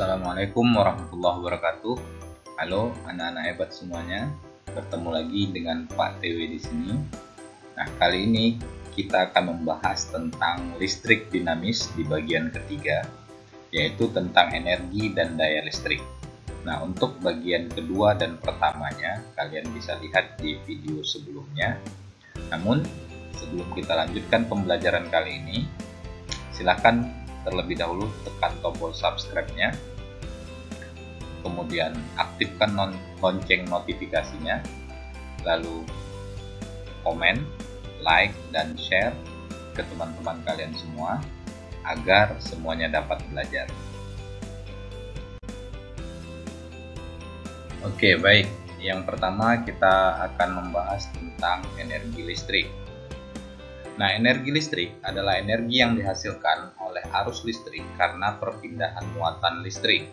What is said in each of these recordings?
Assalamualaikum warahmatullahi wabarakatuh. Halo anak-anak hebat semuanya. Bertemu lagi dengan Pak TW di sini. Nah, kali ini kita akan membahas tentang listrik dinamis di bagian ketiga, yaitu tentang energi dan daya listrik. Nah, untuk bagian kedua dan pertamanya kalian bisa lihat di video sebelumnya. Namun, sebelum kita lanjutkan pembelajaran kali ini, silakan terlebih dahulu tekan tombol subscribe-nya, kemudian aktifkan lonceng notifikasinya, lalu komen, like, dan share ke teman-teman kalian semua agar semuanya dapat belajar. Oke, baik. Yang pertama kita akan membahas tentang energi listrik. Nah, energi listrik adalah energi yang dihasilkan oleh arus listrik karena perpindahan muatan listrik.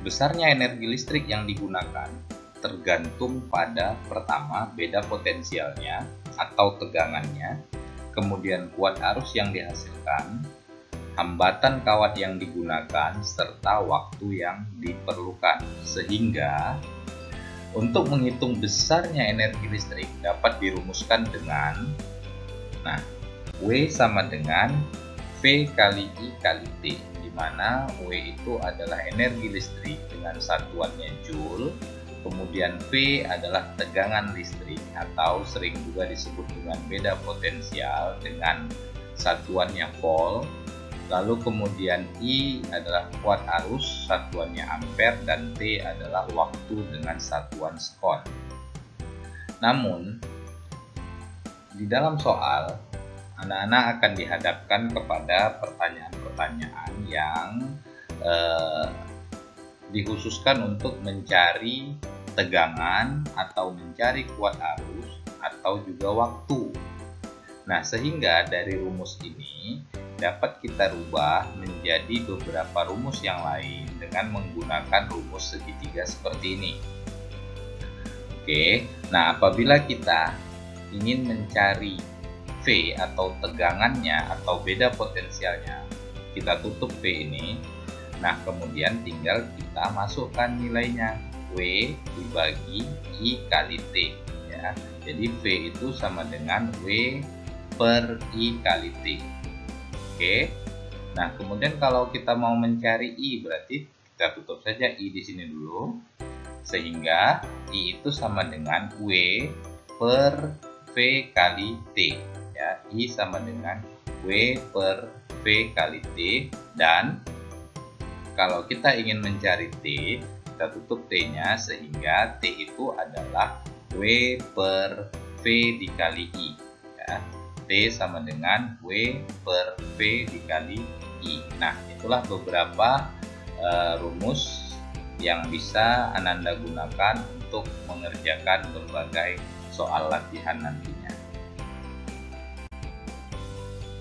Besarnya energi listrik yang digunakan tergantung pada pertama beda potensialnya atau tegangannya, kemudian kuat arus yang dihasilkan, hambatan kawat yang digunakan, serta waktu yang diperlukan. Sehingga untuk menghitung besarnya energi listrik dapat dirumuskan dengan W sama dengan V kali I kali T, di mana W itu adalah energi listrik dengan satuannya Joule, kemudian V adalah tegangan listrik atau sering juga disebut dengan beda potensial dengan satuannya volt, lalu kemudian I adalah kuat arus, satuannya ampere, dan T adalah waktu dengan satuan sekon. Namun, di dalam soal, anak-anak akan dihadapkan kepada pertanyaan-pertanyaan yang dikhususkan untuk mencari tegangan atau mencari kuat arus atau juga waktu. Nah, sehingga dari rumus ini dapat kita rubah menjadi beberapa rumus yang lain dengan menggunakan rumus segitiga seperti ini. Oke, nah apabila kita ingin mencari V atau tegangannya atau beda potensialnya, kita tutup V ini. Nah, kemudian tinggal kita masukkan nilainya, W dibagi I kali T ya. Jadi V itu sama dengan W per I kali T. Oke. Nah, kemudian kalau kita mau mencari I, berarti kita tutup saja I di sini dulu. Sehingga I itu sama dengan W per V kali T ya. I sama dengan W per V kali T, dan kalau kita ingin mencari T, kita tutup T-nya sehingga T itu adalah W per V dikali I ya. T sama dengan W per V dikali I. Nah, itulah beberapa rumus yang bisa Ananda gunakan untuk mengerjakan berbagai soal latihan nantinya.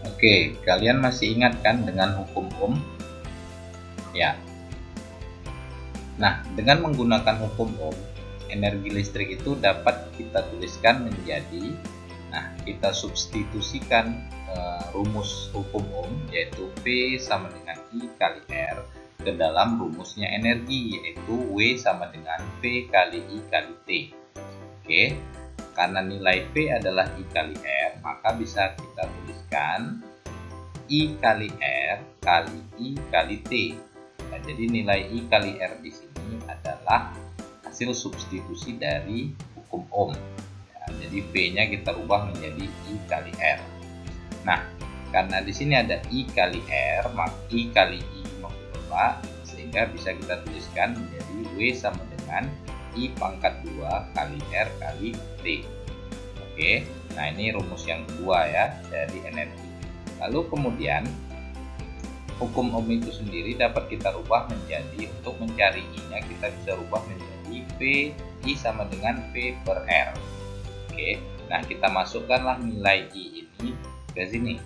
Oke, kalian masih ingat kan dengan hukum Ohm? Ya. Nah, dengan menggunakan hukum Ohm, energi listrik itu dapat kita tuliskan menjadi, kita substitusikan rumus hukum Ohm, yaitu V sama dengan I kali R, ke dalam rumusnya energi, yaitu W sama dengan V kali I kali T. Oke, karena nilai V adalah I kali R, maka bisa kita tuliskan I kali R kali I kali T. Nah, jadi nilai I kali R di sini adalah hasil substitusi dari hukum Ohm. Jadi V-nya kita ubah menjadi I kali R. Nah, karena di sini ada I kali R, maka I kali I mengubah, sehingga bisa kita tuliskan menjadi W sama dengan I pangkat 2 kali R kali T. Oke, nah ini rumus yang kedua ya dari energi. Lalu kemudian hukum Ohm itu sendiri dapat kita rubah menjadi, untuk mencari I-nya kita bisa rubah menjadi V I sama dengan V per R. Oke, nah kita masukkanlah nilai I ini ke sini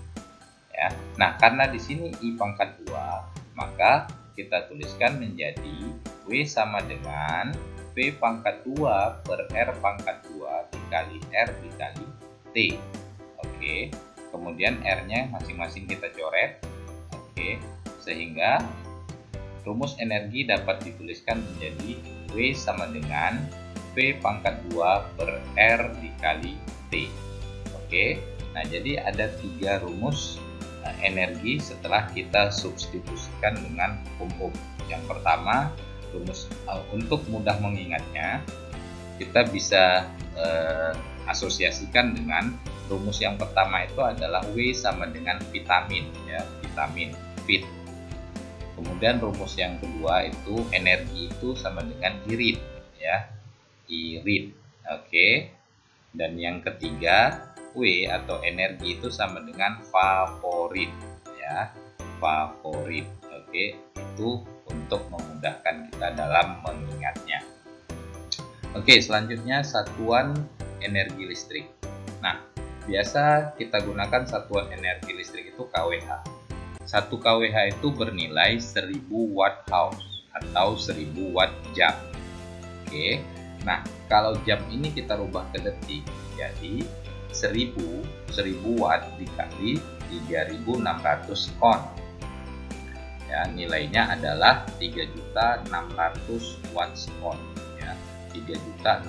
ya. Nah, karena di sini I pangkat 2, maka kita tuliskan menjadi W sama dengan V pangkat 2 per R pangkat 2 dikali R dikali T. Oke, kemudian R nya masing-masing kita coret. Oke, sehingga rumus energi dapat dituliskan menjadi W sama dengan V pangkat 2 per R dikali T. Oke, nah jadi ada 3 rumus energi setelah kita substitusikan dengan hukum Ohm. Yang pertama, rumus untuk mudah mengingatnya, kita bisa asosiasikan dengan rumus yang pertama itu adalah W sama dengan vitamin, ya, vitamin, vit. Kemudian rumus yang kedua itu energi itu sama dengan irit, ya, irit. Oke. Dan yang ketiga, W atau energi itu sama dengan favorit, ya, favorit. Oke, itu untuk memudahkan kita dalam mengingatnya. Oke, selanjutnya satuan energi listrik. Nah, biasa kita gunakan satuan energi listrik itu kWh. 1 kWh itu bernilai 1000 watt hours atau 1000 watt jam. Oke, nah kalau jam ini kita rubah ke detik, jadi 1000 watt dikali 3600 kon. Ya, nilainya adalah 3.600 watts kon. 3.600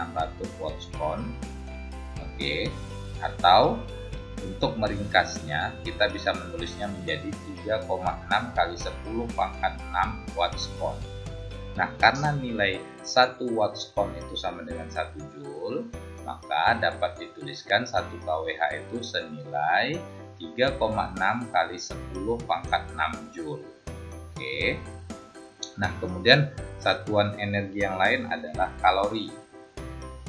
watts kon. Oke, atau untuk meringkasnya kita bisa menulisnya menjadi 3,6 kali 10 pangkat 6 watts kon. Nah, karena nilai 1 watts kon itu sama dengan 1 joule, maka dapat dituliskan 1 kWh itu senilai 3,6 kali 10 pangkat 6 joule. Oke. Nah, kemudian satuan energi yang lain adalah kalori.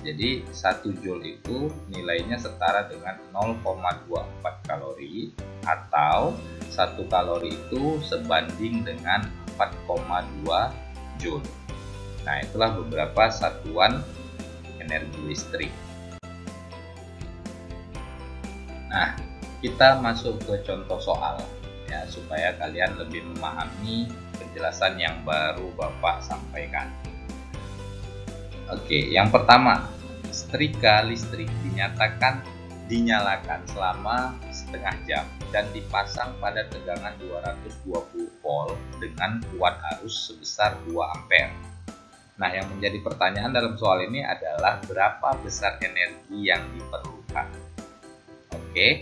Jadi 1 joule itu nilainya setara dengan 0,24 kalori, atau 1 kalori itu sebanding dengan 4,2 joule. Nah, itulah beberapa satuan energi listrik. Nah, kita masuk ke contoh soal, ya, supaya kalian lebih memahami penjelasan yang baru Bapak sampaikan. Oke, yang pertama, setrika listrik dinyalakan selama setengah jam dan dipasang pada tegangan 220 volt dengan kuat arus sebesar 2 ampere. Nah, yang menjadi pertanyaan dalam soal ini adalah berapa besar energi yang diperlukan. Oke.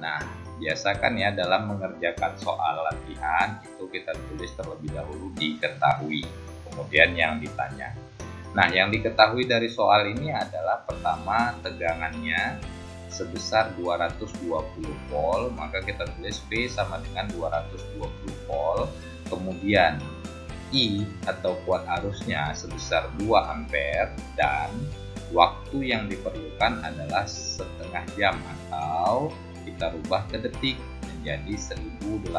Nah, biasakan ya dalam mengerjakan soal latihan itu kita tulis terlebih dahulu diketahui, kemudian yang ditanya. Nah, yang diketahui dari soal ini adalah pertama tegangannya sebesar 220 volt, maka kita tulis V sama dengan 220 volt. Kemudian I atau kuat arusnya sebesar 2 ampere dan waktu yang diperlukan adalah setengah jam atau kita rubah ke detik menjadi 1800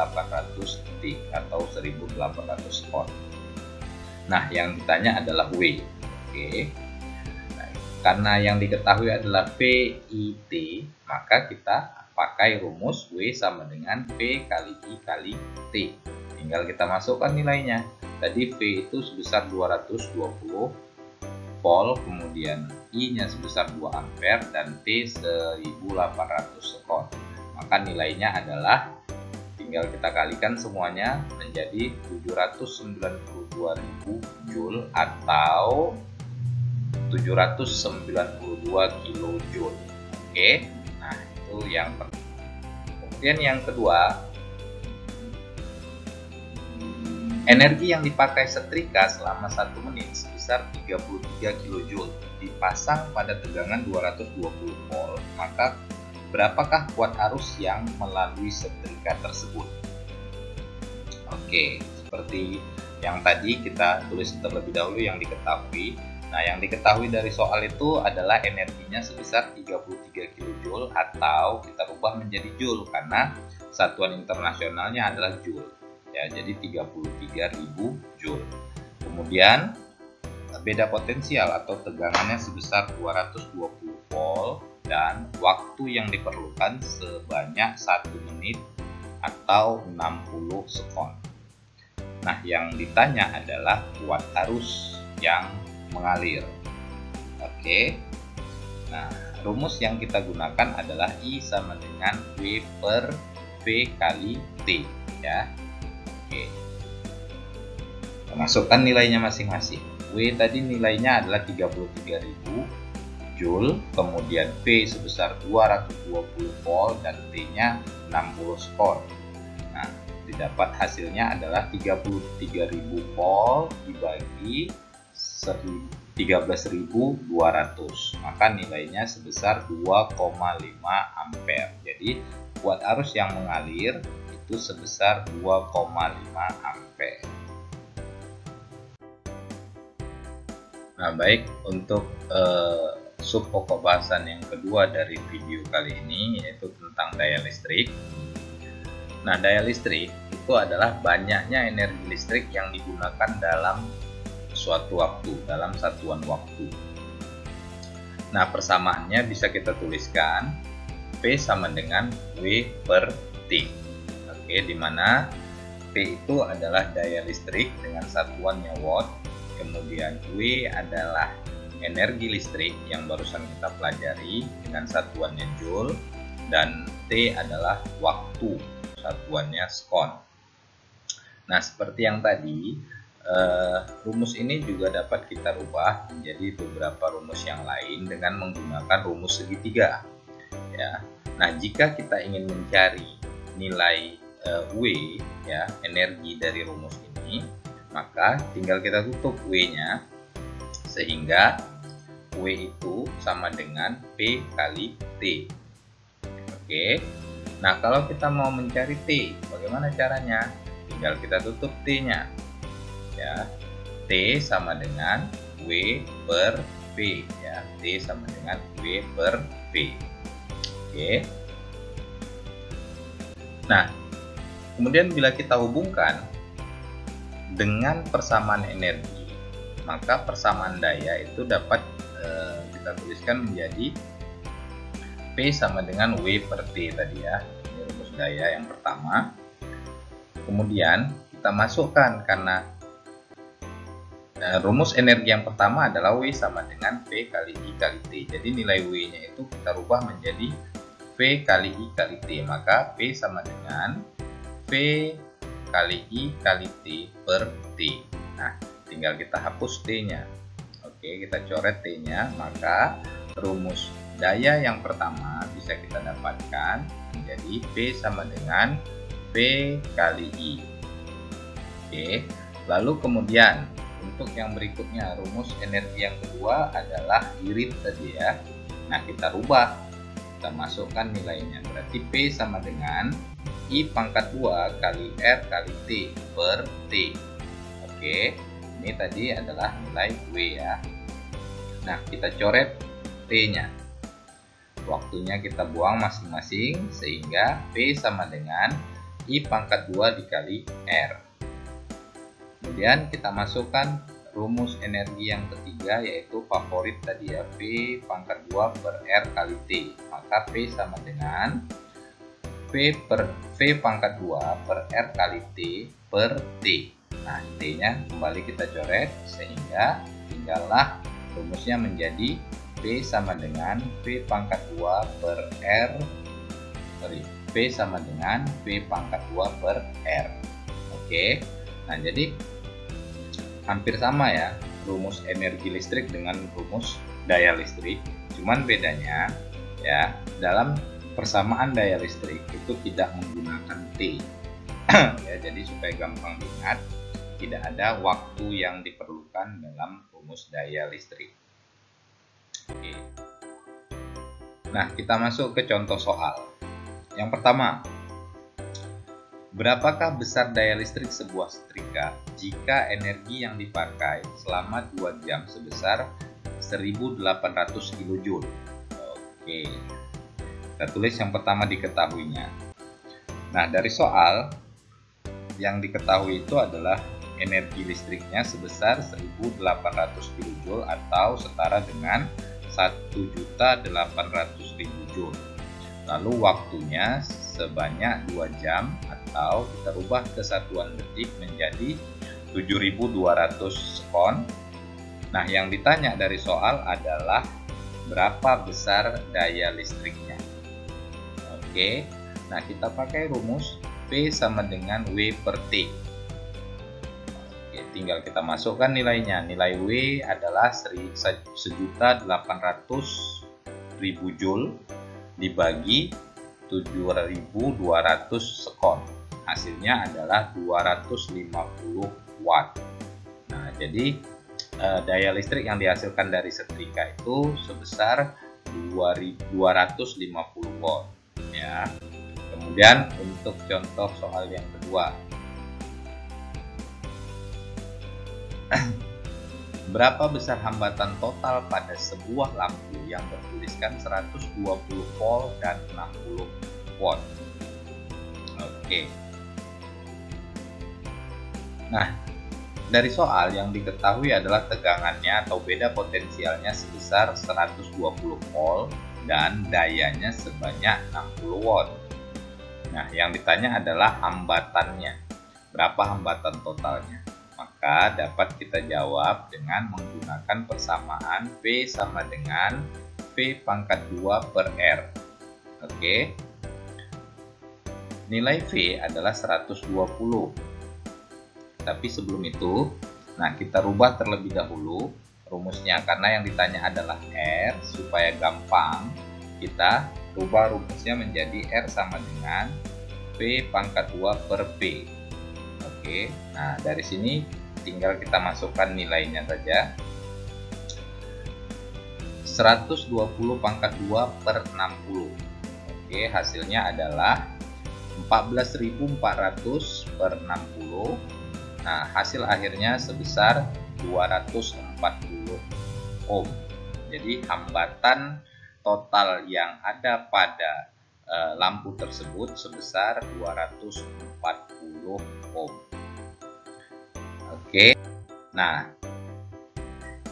detik atau 1800 kon. Nah, yang ditanya adalah W. Oke. Nah, karena yang diketahui adalah VIT, maka kita pakai rumus W sama dengan V kali I kali T. Tinggal kita masukkan nilainya. Tadi V itu sebesar 220 volt, kemudian I-nya sebesar 2 ampere dan T 1800 kon. Maka nilainya adalah, tinggal kita kalikan semuanya menjadi 792.000 joule atau 792 kilojoule. Oke, nah itu yang pertama. Kemudian yang kedua, energi yang dipakai setrika selama 1 menit sebesar 33 kJ dipasang pada tegangan 220 volt, maka berapakah kuat arus yang melalui setrika tersebut? Oke, seperti yang tadi kita tulis terlebih dahulu yang diketahui. Nah, yang diketahui dari soal itu adalah energinya sebesar 33 kJ atau kita rubah menjadi joule karena satuan internasionalnya adalah joule. Ya, jadi 33.000 joule. Kemudian beda potensial atau tegangannya sebesar 220 volt dan waktu yang diperlukan sebanyak 1 menit atau 60 sekon. Nah, yang ditanya adalah kuat arus yang mengalir. Oke. Nah, rumus yang kita gunakan adalah I sama dengan W per V kali T, ya. Oke. Kita masukkan nilainya masing-masing. W tadi nilainya adalah 33.000 Joule, kemudian P sebesar 220 volt dan T-nya 60 skon. Nah, didapat hasilnya adalah 33.000 volt dibagi 13.200, maka nilainya sebesar 2,5 ampere. Jadi buat arus yang mengalir itu sebesar 2,5 ampere. Nah, baik, untuk sub pokok bahasan yang kedua dari video kali ini yaitu tentang daya listrik. Nah, daya listrik itu adalah banyaknya energi listrik yang digunakan dalam suatu waktu, dalam satuan waktu. Nah, persamaannya bisa kita tuliskan P sama dengan W per T. Oke, di mana P itu adalah daya listrik dengan satuannya watt, kemudian W adalah energi listrik yang barusan kita pelajari dengan satuannya joule, dan T adalah waktu, satuannya skon. Nah, seperti yang tadi, rumus ini juga dapat kita rubah menjadi beberapa rumus yang lain dengan menggunakan rumus segitiga. Ya. Nah, jika kita ingin mencari nilai W, ya, energi dari rumus ini, maka tinggal kita tutup W-nya sehingga W itu sama dengan P kali T. Oke. Nah, kalau kita mau mencari T, bagaimana caranya? Tinggal kita tutup T-nya. Ya. T sama dengan W per P, ya. T sama dengan W per P. Oke. Nah, kemudian bila kita hubungkan dengan persamaan energi, maka persamaan daya itu dapat kita tuliskan menjadi P sama dengan W per T tadi, ya. Ini rumus daya yang pertama. Kemudian kita masukkan, karena rumus energi yang pertama adalah W sama dengan P kali I kali T. Jadi nilai W-nya itu kita rubah menjadi V kali I kali T. Maka P sama dengan V kali I kali T per T. Nah, tinggal kita hapus T-nya. Oke, kita coret T-nya, maka rumus daya yang pertama bisa kita dapatkan menjadi P sama dengan V kali I. Oke, lalu kemudian untuk yang berikutnya, rumus energi yang kedua adalah irit tadi, ya. Nah, kita rubah, kita masukkan nilainya, berarti P sama dengan I pangkat 2 kali R kali T per T. Oke, ini tadi adalah nilai W, ya. Nah, kita coret T-nya. Waktunya kita buang masing-masing sehingga P sama dengan I pangkat 2 dikali R. Kemudian kita masukkan rumus energi yang ketiga yaitu favorit tadi, ya, P pangkat 2 per R kali T. Maka P sama dengan V pangkat 2 per R kali T per T. Nah, T-nya kembali kita coret sehingga tinggallah rumusnya menjadi P sama dengan V pangkat 2 per R, P sama dengan V pangkat 2 per R. Oke, nah jadi hampir sama, ya, rumus energi listrik dengan rumus daya listrik. Cuman bedanya, ya, dalam persamaan daya listrik itu tidak menggunakan T. Ya, jadi supaya gampang diingat, tidak ada waktu yang diperlukan dalam rumus daya listrik. Oke. Nah, kita masuk ke contoh soal. Yang pertama, berapakah besar daya listrik sebuah setrika jika energi yang dipakai selama 2 jam sebesar 1800 kJ? Oke. Kita tulis yang pertama diketahuinya. Nah, dari soal yang diketahui itu adalah energi listriknya sebesar 1800 kJ atau setara dengan 1.800.000 Joule. Lalu waktunya sebanyak 2 jam atau kita rubah ke satuan detik menjadi 7.200 sekon. Nah, yang ditanya dari soal adalah berapa besar daya listriknya. Oke, nah kita pakai rumus P sama dengan W per T. Oke, tinggal kita masukkan nilainya. Nilai W adalah 1.800.000 Joule dibagi 7.200 sekon. Hasilnya adalah 250 watt. Nah, jadi daya listrik yang dihasilkan dari setrika itu sebesar 250 watt ya. Kemudian untuk contoh soal yang kedua, berapa besar hambatan total pada sebuah lampu yang bertuliskan 120 volt dan 60 watt? Oke. Nah, dari soal yang diketahui adalah tegangannya atau beda potensialnya sebesar 120 volt dan dayanya sebanyak 60 watt. Nah, yang ditanya adalah hambatannya. Berapa hambatan totalnya? Maka dapat kita jawab dengan menggunakan persamaan V sama dengan V pangkat 2 per R. Oke. Nilai V adalah 120. Tapi sebelum itu, nah kita rubah terlebih dahulu rumusnya, karena yang ditanya adalah R. Supaya gampang, kita rubah rumusnya menjadi R sama dengan V pangkat 2 per P. Oke, nah dari sini tinggal kita masukkan nilainya saja. 120 pangkat 2 per 60. Oke, hasilnya adalah 14.400 per 60. Nah, hasil akhirnya sebesar 240 ohm. Jadi hambatan total yang ada pada lampu tersebut sebesar 240 ohm. Oke. Nah,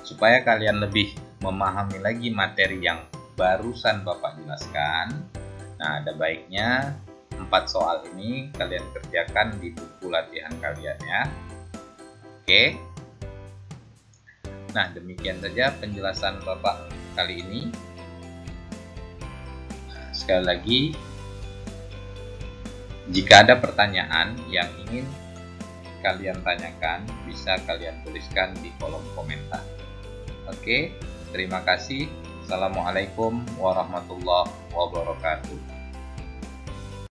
supaya kalian lebih memahami lagi materi yang barusan Bapak jelaskan, nah ada baiknya 4 soal ini kalian kerjakan di buku latihan kalian ya. Oke. Nah, demikian saja penjelasan Bapak kali ini. Sekali lagi, jika ada pertanyaan yang ingin kalian tanyakan, bisa kalian tuliskan di kolom komentar. Oke, terima kasih. Assalamualaikum warahmatullahi wabarakatuh.